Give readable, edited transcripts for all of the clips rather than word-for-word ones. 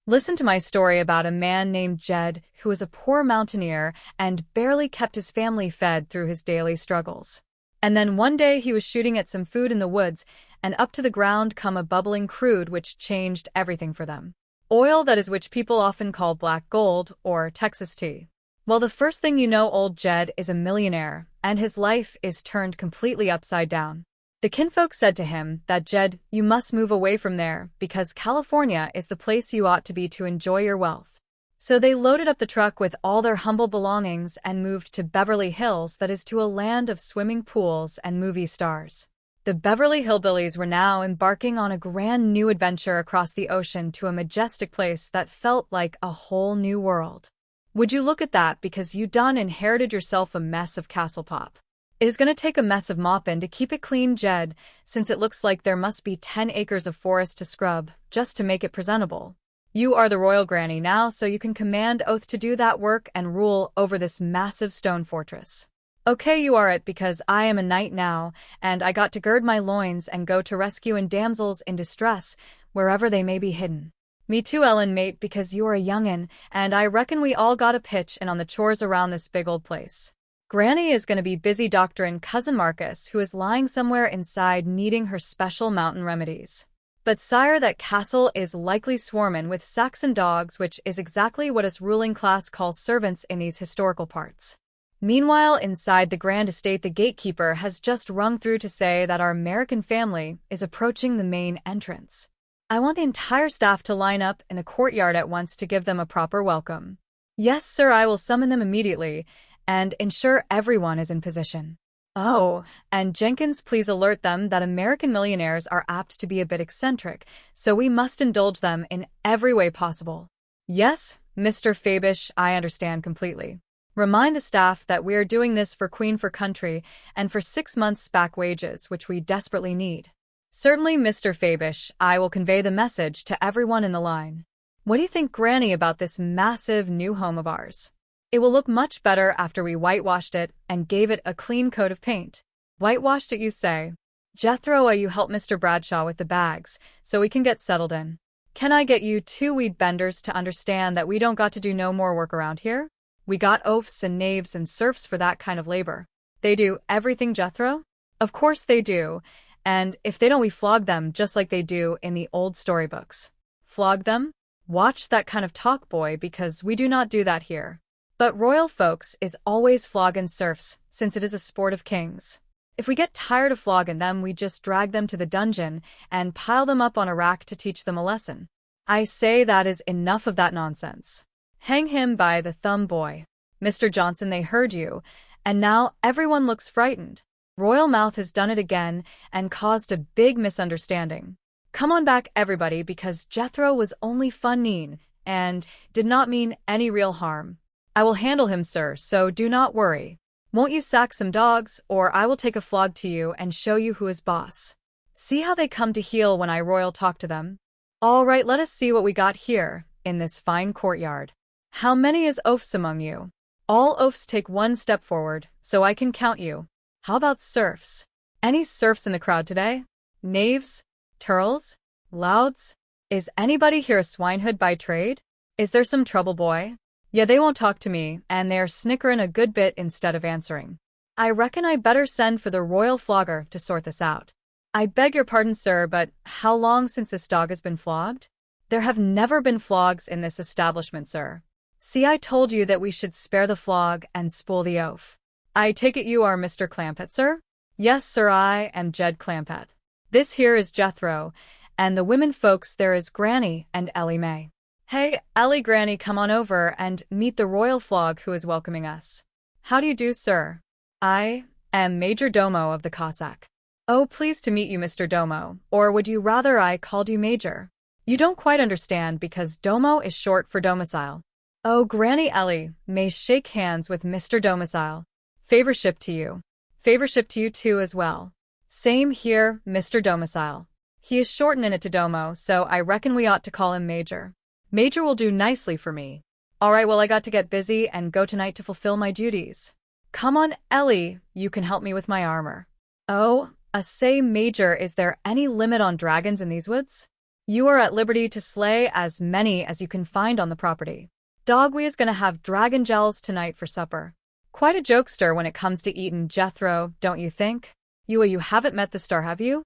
Listen to my story about a man named Jed who was a poor mountaineer and barely kept his family fed through his daily struggles. And then one day he was shooting at some food in the woods, and up to the ground come a bubbling crude which changed everything for them. Oil, that is, which people often call black gold or Texas tea. Well, the first thing you know, old Jed is a millionaire, and his life is turned completely upside down. The kinfolk said to him that, Jed, you must move away from there, because California is the place you ought to be to enjoy your wealth. So they loaded up the truck with all their humble belongings and moved to Beverly Hills, that is, to a land of swimming pools and movie stars. The Beverly Hillbillies were now embarking on a grand new adventure across the ocean to a majestic place that felt like a whole new world. Would you look at that, because you done inherited yourself a mess of castle pop. It is going to take a mess of mopping to keep it clean, Jed, since it looks like there must be 10 acres of forest to scrub just to make it presentable. You are the royal granny now, so you can command oath to do that work and rule over this massive stone fortress. Okay, you are it, because I am a knight now, and I got to gird my loins and go to rescuing damsels in distress, wherever they may be hidden. Me too, Ellen, mate, because you are a young'un, and I reckon we all got a pitch in on the chores around this big old place. Granny is going to be busy doctoring Cousin Marcus, who is lying somewhere inside needing her special mountain remedies. But sire, that castle is likely swarming with Saxon dogs, which is exactly what us ruling class calls servants in these historical parts. Meanwhile, inside the grand estate, the gatekeeper has just rung through to say that our American family is approaching the main entrance. I want the entire staff to line up in the courtyard at once to give them a proper welcome. Yes, sir, I will summon them immediately and ensure everyone is in position. Oh, and Jenkins, please alert them that American millionaires are apt to be a bit eccentric, so we must indulge them in every way possible. Yes, Mr. Fabish, I understand completely. Remind the staff that we are doing this for Queen for country and for 6 months' back wages, which we desperately need. Certainly, Mr. Fabish, I will convey the message to everyone in the line. What do you think, Granny, about this massive new home of ours? It will look much better after we whitewashed it and gave it a clean coat of paint. Whitewashed it, you say? Jethro, you help Mr. Bradshaw with the bags, so we can get settled in. Can I get you two weed benders to understand that we don't got to do no more work around here? We got oafs and knaves and serfs for that kind of labor. They do everything, Jethro? Of course they do, and if they don't, we flog them just like they do in the old storybooks. Flog them? Watch that kind of talk, boy, because we do not do that here. But royal folks is always flogging serfs, since it is a sport of kings. If we get tired of flogging them, we just drag them to the dungeon and pile them up on a rack to teach them a lesson. I say that is enough of that nonsense. Hang him by the thumb, boy. Mr. Johnson, they heard you, and now everyone looks frightened. Royal Mouth has done it again and caused a big misunderstanding. Come on back, everybody, because Jethro was only funning and did not mean any real harm. I will handle him, sir, so do not worry. Won't you sack some dogs, or I will take a flog to you and show you who is boss. See how they come to heel when I royal talk to them? All right, let us see what we got here, in this fine courtyard. How many is oafs among you? All oafs, take one step forward, so I can count you. How about serfs? Any serfs in the crowd today? Knaves? Turls? Louds? Is anybody here a swineherd by trade? Is there some trouble, boy? Yeah, they won't talk to me, and they are snickering a good bit instead of answering. I reckon I better send for the royal flogger to sort this out. I beg your pardon, sir, but how long since this dog has been flogged? There have never been flogs in this establishment, sir. See, I told you that we should spare the flog and spoil the oaf. I take it you are Mr. Clampett, sir? Yes, sir, I am Jed Clampett. This here is Jethro, and the women folks there is Granny and Ellie Mae. Hey, Ellie, Granny, come on over and meet the royal flog who is welcoming us. How do you do, sir? I am Major Domo of the Cossack. Oh, pleased to meet you, Mr. Domo, or would you rather I called you Major? You don't quite understand because Domo is short for domicile. Oh, Granny Ellie, may shake hands with Mr. Domicile. Favorship to you. Favorship to you too as well. Same here, Mr. Domicile. He is shortening it to Domo, so I reckon we ought to call him Major. Major will do nicely for me. All right, well, I got to get busy and go tonight to fulfill my duties. Come on, Ellie, you can help me with my armor. Oh, say, Major, is there any limit on dragons in these woods? You are at liberty to slay as many as you can find on the property. Dogwe is gonna have dragon gels tonight for supper. Quite a jokester when it comes to eatin' Jethro, don't you think? You haven't met the star, have you?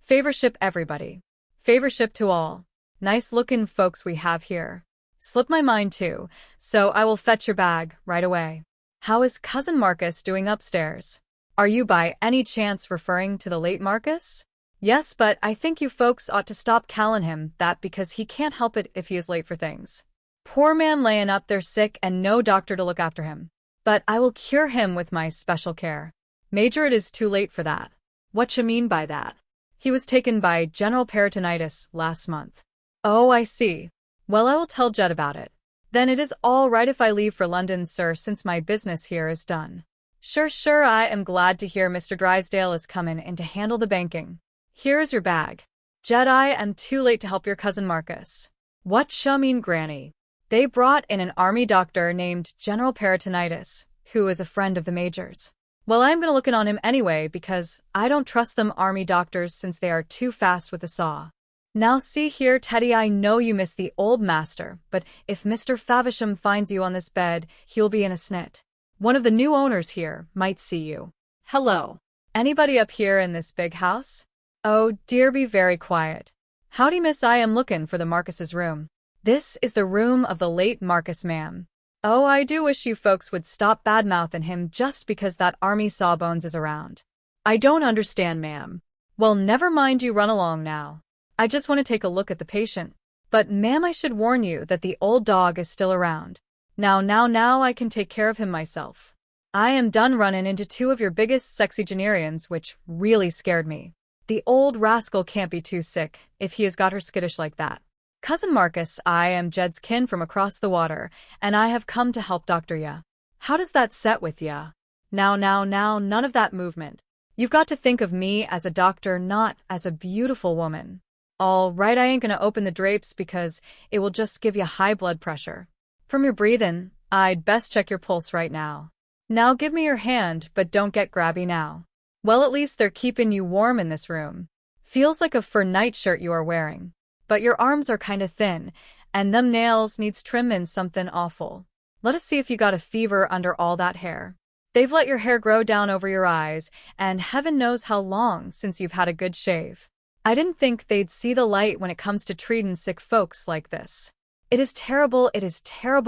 Favorship everybody. Favorship to all. Nice-looking folks we have here. Slipped my mind too, so I will fetch your bag right away. How is Cousin Marcus doing upstairs? Are you by any chance referring to the late Marcus? Yes, but I think you folks ought to stop calling him that because he can't help it if he is late for things. Poor man layin' up there sick and no doctor to look after him. But I will cure him with my special care. Major, it is too late for that. Whatcha mean by that? He was taken by general peritonitis last month. Oh, I see. Well, I will tell Jed about it. Then it is all right if I leave for London, sir, since my business here is done. Sure, I am glad to hear Mr. Drysdale is comin' in to handle the banking. Here is your bag. Jed, I am too late to help your cousin Marcus. Whatcha mean, Granny? They brought in an army doctor named General Peritonitis, who is a friend of the Major's. Well, I'm gonna look in on him anyway because I don't trust them army doctors since they are too fast with the saw. Now see here, Teddy, I know you miss the old master, but if Mr. Favisham finds you on this bed, he'll be in a snit. One of the new owners here might see you. Hello. Anybody up here in this big house? Oh, dear, be very quiet. Howdy, miss, I am looking for the Marcus's room. This is the room of the late Marcus, ma'am. Oh, I do wish you folks would stop bad-mouthing him just because that army sawbones is around. I don't understand, ma'am. Well, never mind, you run along now. I just want to take a look at the patient. But, ma'am, I should warn you that the old dog is still around. Now, I can take care of him myself. I am done running into two of your biggest sexagenarians, which really scared me. The old rascal can't be too sick if he has got her skittish like that. Cousin Marcus, I am Jed's kin from across the water, and I have come to help doctor ya. How does that set with ya? Now, none of that movement. You've got to think of me as a doctor, not as a beautiful woman. All right, I ain't gonna open the drapes because it will just give you high blood pressure. From your breathin', I'd best check your pulse right now. Now give me your hand, but don't get grabby now. Well, at least they're keeping you warm in this room. Feels like a fur nightshirt you are wearing. But your arms are kinda thin, and them nails needs trimmin' something awful. Let us see if you got a fever under all that hair. They've let your hair grow down over your eyes, and heaven knows how long since you've had a good shave. I didn't think they'd see the light when it comes to treating sick folks like this. It is terrible,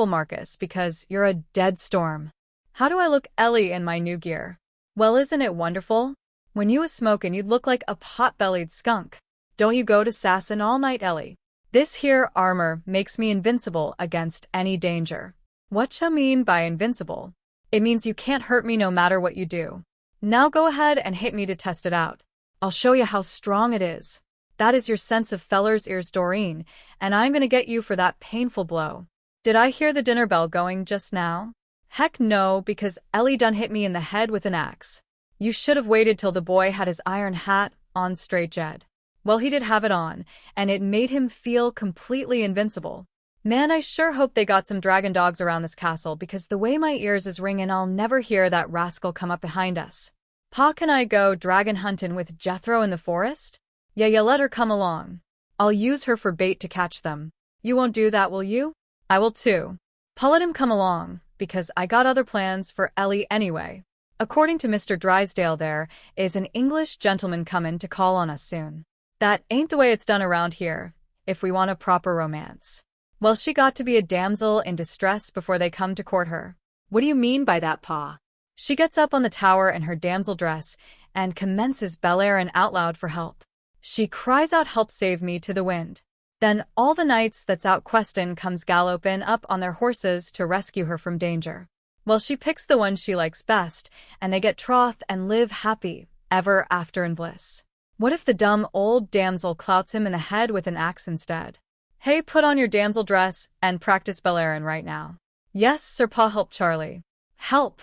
Marcus, because you're a dead storm. How do I look, Ellie, in my new gear? Well, isn't it wonderful? When you was smoking, you'd look like a pot-bellied skunk. Don't you go to sassin' all night, Ellie? This here armor makes me invincible against any danger. Whatcha mean by invincible? It means you can't hurt me no matter what you do. Now go ahead and hit me to test it out. I'll show you how strong it is. That is your sense of feller's ears, Doreen, and I'm gonna get you for that painful blow. Did I hear the dinner bell going just now? Heck no, because Ellie done hit me in the head with an axe. You should have waited till the boy had his iron hat on straight, Jed. Well, he did have it on, and it made him feel completely invincible. Man, I sure hope they got some dragon dogs around this castle, because the way my ears is ringing, I'll never hear that rascal come up behind us. Pa, can I go dragon huntin' with Jethro in the forest? Yeah, let her come along. I'll use her for bait to catch them. You won't do that, will you? I will too. Pa, let him come along, because I got other plans for Ellie anyway. According to Mr. Drysdale, there is an English gentleman comin' to call on us soon. That ain't the way it's done around here, if we want a proper romance. Well, she got to be a damsel in distress before they come to court her. What do you mean by that, Pa? She gets up on the tower in her damsel dress and commences bellairin' out loud for help. She cries out, "Help, save me," to the wind. Then all the knights that's out questin' comes gallopin' up on their horses to rescue her from danger. Well, she picks the one she likes best, and they get troth and live happy ever after in bliss. What if the dumb old damsel clouts him in the head with an axe instead? Hey, put on your damsel dress and practice bellairin' right now. Yes, Sir Pa, help Charlie. Help!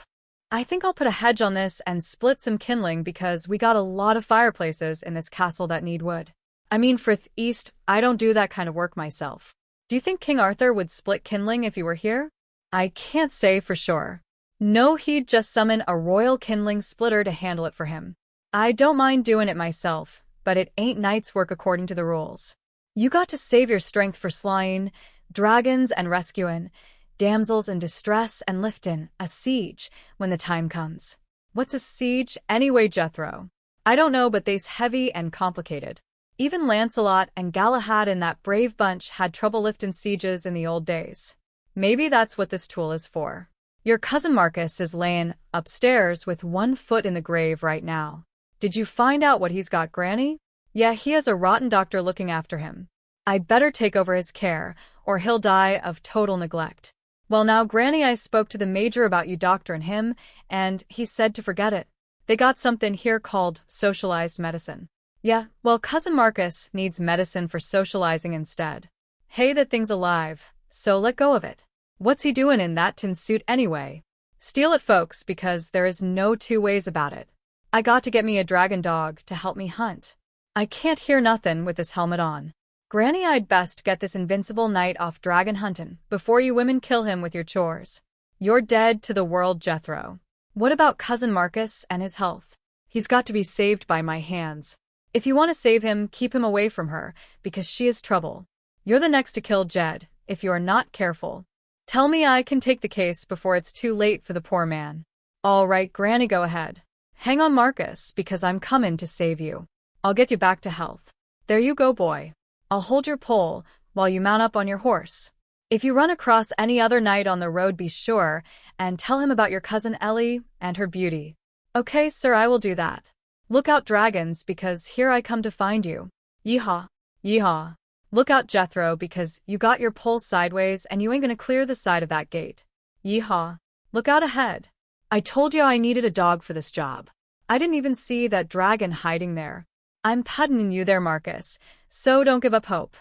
I think I'll put a hedge on this and split some kindling because we got a lot of fireplaces in this castle that need wood. I mean, Frith East, I don't do that kind of work myself. Do you think King Arthur would split kindling if he were here? I can't say for sure. No, he'd just summon a royal kindling splitter to handle it for him. I don't mind doing it myself, but it ain't knight's work according to the rules. You got to save your strength for slaying dragons and rescuing damsels in distress and lifting a siege when the time comes. What's a siege anyway, Jethro? I don't know, but they's heavy and complicated. Even Lancelot and Galahad and that brave bunch had trouble lifting sieges in the old days. Maybe that's what this tool is for. Your cousin Marcus is laying upstairs with one foot in the grave right now. Did you find out what he's got, Granny? Yeah, he has a rotten doctor looking after him. I'd better take over his care, or he'll die of total neglect. Well now, Granny, I spoke to the major about you doctoring him, and he said to forget it. They got something here called socialized medicine. Yeah, well, cousin Marcus needs medicine for socializing instead. Hey, that thing's alive, so let go of it. What's he doing in that tin suit anyway? Steal it, folks, because there is no two ways about it. I got to get me a dragon dog to help me hunt. I can't hear nothing with this helmet on. Granny, I'd best get this invincible knight off dragon huntin' before you women kill him with your chores. You're dead to the world, Jethro. What about cousin Marcus and his health? He's got to be saved by my hands. If you want to save him, keep him away from her, because she is trouble. You're the next to kill Jed, if you are not careful. Tell me I can take the case before it's too late for the poor man. All right, Granny, go ahead. Hang on, Marcus, because I'm comin' to save you. I'll get you back to health. There you go, boy. I'll hold your pole while you mount up on your horse. If you run across any other knight on the road, be sure and tell him about your cousin Ellie and her beauty. Okay, sir, I will do that. Look out, dragons, because here I come to find you. Yeehaw. Yeehaw. Look out, Jethro, because you got your pole sideways and you ain't gonna clear the side of that gate. Yeehaw. Look out ahead. I told you I needed a dog for this job. I didn't even see that dragon hiding there. I'm putting you there, Marcus, so don't give up hope.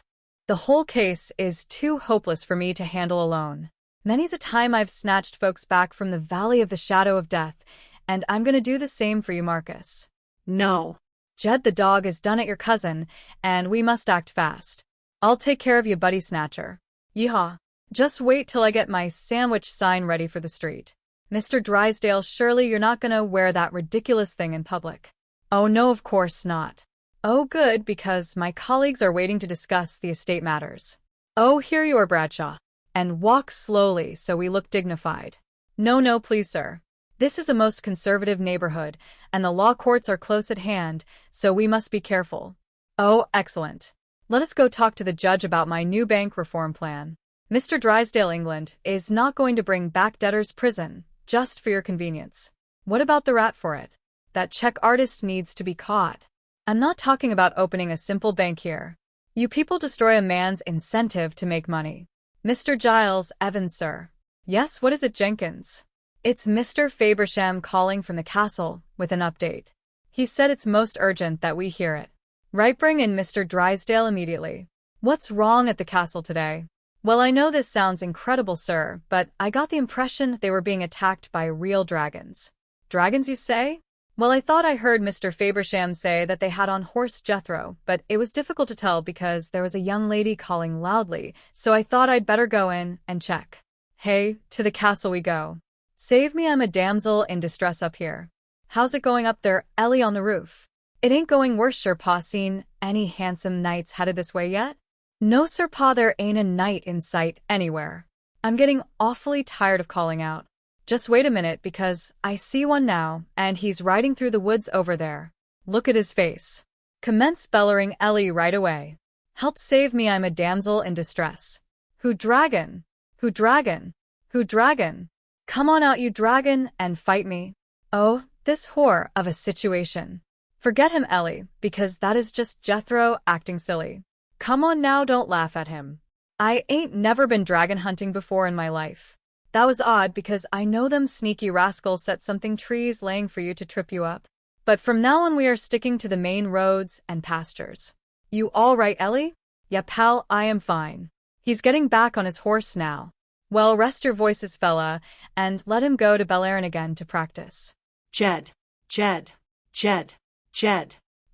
The whole case is too hopeless for me to handle alone. Many's a time I've snatched folks back from the valley of the shadow of death, and I'm gonna do the same for you, Marcus. No. Jed the dog is done at your cousin, and we must act fast. I'll take care of you, buddy snatcher. Yeehaw. Just wait till I get my sandwich sign ready for the street. Mr. Drysdale, surely you're not gonna wear that ridiculous thing in public. Oh no, of course not. Oh good, because my colleagues are waiting to discuss the estate matters. Oh, here you are, Bradshaw. And walk slowly so we look dignified. No, please, sir. This is a most conservative neighborhood, and the law courts are close at hand, so we must be careful. Oh, excellent. Let us go talk to the judge about my new bank reform plan. Mr. Drysdale, England is not going to bring back debtors' prison, just for your convenience. What about the rat for it? That check artist needs to be caught. I'm not talking about opening a simple bank here. You people destroy a man's incentive to make money. Mr. Giles Evans, sir. Yes, what is it, Jenkins? It's Mr. Fabersham calling from the castle with an update. He said it's most urgent that we hear it. Right, bring in Mr. Drysdale immediately. What's wrong at the castle today? Well, I know this sounds incredible, sir, but I got the impression they were being attacked by real dragons. Dragons, you say? Well, I thought I heard Mr. Fabersham say that they had on horse Jethro, but it was difficult to tell because there was a young lady calling loudly, so I thought I'd better go in and check. Hey, to the castle we go. Save me, I'm a damsel in distress up here. How's it going up there, Ellie, on the roof? It ain't going worse, sir, pa. Seen any handsome knights headed this way yet? No, sir, pa, there ain't a knight in sight anywhere. I'm getting awfully tired of calling out. Just wait a minute, because I see one now, and he's riding through the woods over there. Look at his face. Commence bellowing, Ellie, right away. Help save me, I'm a damsel in distress. Who dragon? Who dragon? Who dragon? Come on out, you dragon, and fight me. Oh, this whore of a situation. Forget him, Ellie, because that is just Jethro acting silly. Come on now, don't laugh at him. I ain't never been dragon hunting before in my life. That was odd because I know them sneaky rascals set something trees laying for you to trip you up. But from now on we are sticking to the main roads and pastures. You all right, Ellie? Yeah, pal, I am fine. He's getting back on his horse now. Well, rest your voices, fella, and let him go to Bellerin again to practice. Jed.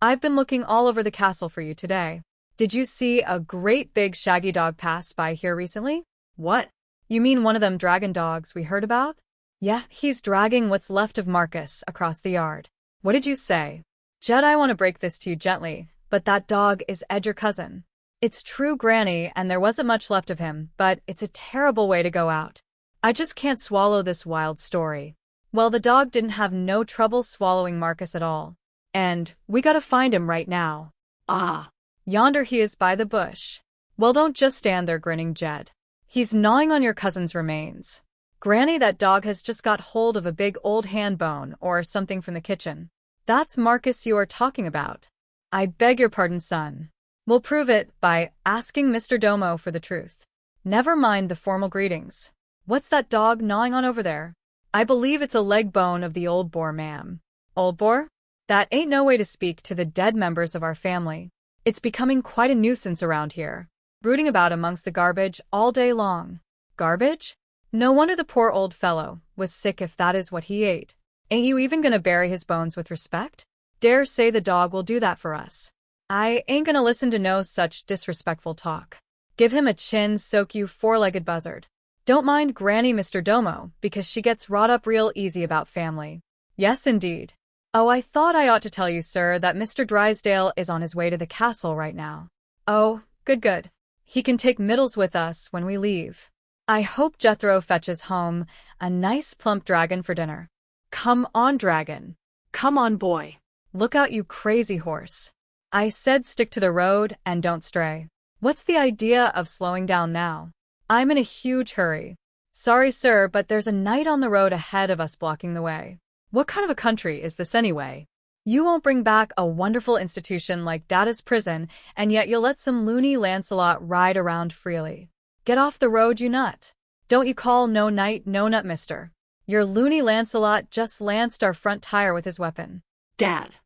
I've been looking all over the castle for you today. Did you see a great big shaggy dog pass by here recently? What? You mean one of them dragon dogs we heard about? Yeah, he's dragging what's left of Marcus across the yard. What did you say? Jed, I want to break this to you gently, but that dog is Ed, your cousin. It's true, Granny, and there wasn't much left of him, but it's a terrible way to go out. I just can't swallow this wild story. Well, the dog didn't have no trouble swallowing Marcus at all. And we gotta find him right now. Ah, Yonder he is by the bush. Well, don't just stand there grinning, Jed. He's gnawing on your cousin's remains. Granny, that dog has just got hold of a big old hand bone or something from the kitchen. That's Marcus you are talking about. I beg your pardon, son. We'll prove it by asking Mr. Domo for the truth. Never mind the formal greetings. What's that dog gnawing on over there? I believe it's a leg bone of the old boar, ma'am. Old boar? That ain't no way to speak to the dead members of our family. It's becoming quite a nuisance around here, rooting about amongst the garbage all day long. Garbage? No wonder the poor old fellow was sick if that is what he ate. Ain't you even gonna bury his bones with respect? Dare say the dog will do that for us. I ain't gonna listen to no such disrespectful talk. Give him a chin, soak you four-legged buzzard. Don't mind Granny, Mr. Domo, because she gets wrought up real easy about family. Yes, indeed. Oh, I thought I ought to tell you, sir, that Mr. Drysdale is on his way to the castle right now. Oh, good. He can take Middles with us when we leave. I hope Jethro fetches home a nice plump dragon for dinner. Come on, dragon. come on, boy. Look out, you crazy horse. I said stick to the road and don't stray. What's the idea of slowing down now? I'm in a huge hurry. Sorry, sir, but there's a knight on the road ahead of us blocking the way. What kind of a country is this anyway? You won't bring back a wonderful institution like Dada's prison, and yet you'll let some loony Lancelot ride around freely. Get off the road, you nut. Don't you call no knight no nut, mister. Your loony Lancelot just lanced our front tire with his weapon. Dad.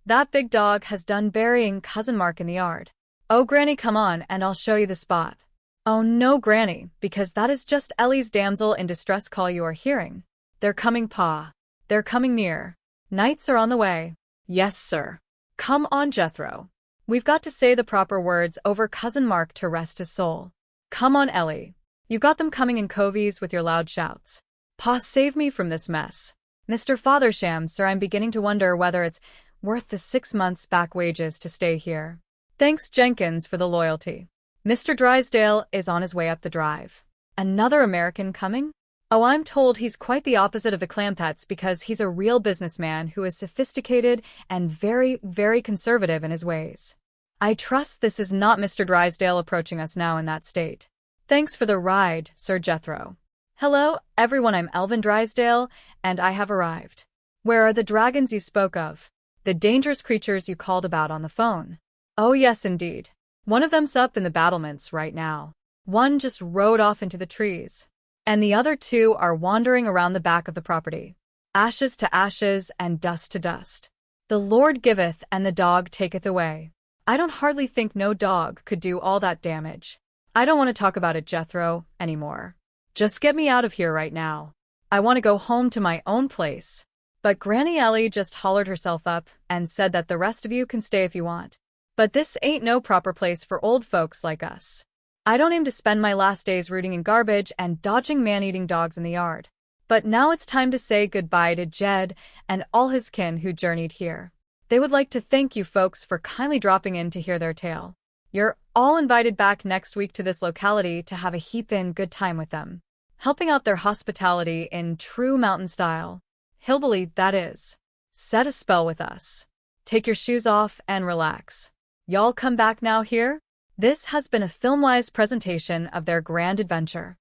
That big dog has done burying Cousin Mark in the yard. Oh, Granny, come on, and I'll show you the spot. Oh, no, Granny, because that is just Ellie's damsel in distress call you are hearing. They're coming, Pa. They're coming near. Knights are on the way. Yes, sir. Come on, Jethro. We've got to say the proper words over Cousin Mark to rest his soul. Come on, Ellie. You've got them coming in coveys with your loud shouts. Pa, save me from this mess. Mr. Fathersham, sir, I'm beginning to wonder whether it's worth the 6 months' back wages to stay here. Thanks, Jenkins, for the loyalty. Mr. Drysdale is on his way up the drive. Another American coming? Oh, I'm told he's quite the opposite of the Clampets because he's a real businessman who is sophisticated and very, very conservative in his ways. I trust this is not Mr. Drysdale approaching us now in that state. Thanks for the ride, Sir Jethro. Hello, everyone, I'm Elvin Drysdale, and I have arrived. Where are the dragons you spoke of? The dangerous creatures you called about on the phone? Oh, yes, indeed. One of them's up in the battlements right now. One just rode off into the trees. And the other two are wandering around the back of the property. Ashes to ashes and dust to dust. The Lord giveth and the dog taketh away. I don't hardly think no dog could do all that damage. I don't want to talk about it, Jethro, anymore. Just get me out of here right now. I want to go home to my own place. But Granny Ellie just hollered herself up and said that the rest of you can stay if you want. But this ain't no proper place for old folks like us. I don't aim to spend my last days rooting in garbage and dodging man-eating dogs in the yard. But now it's time to say goodbye to Jed and all his kin who journeyed here. They would like to thank you folks for kindly dropping in to hear their tale. You're all invited back next week to this locality to have a heap-in good time with them, helping out their hospitality in true mountain style. Hillbilly, that is. Set a spell with us. Take your shoes off and relax. Y'all come back now here? This has been a Filmwise presentation of their grand adventure.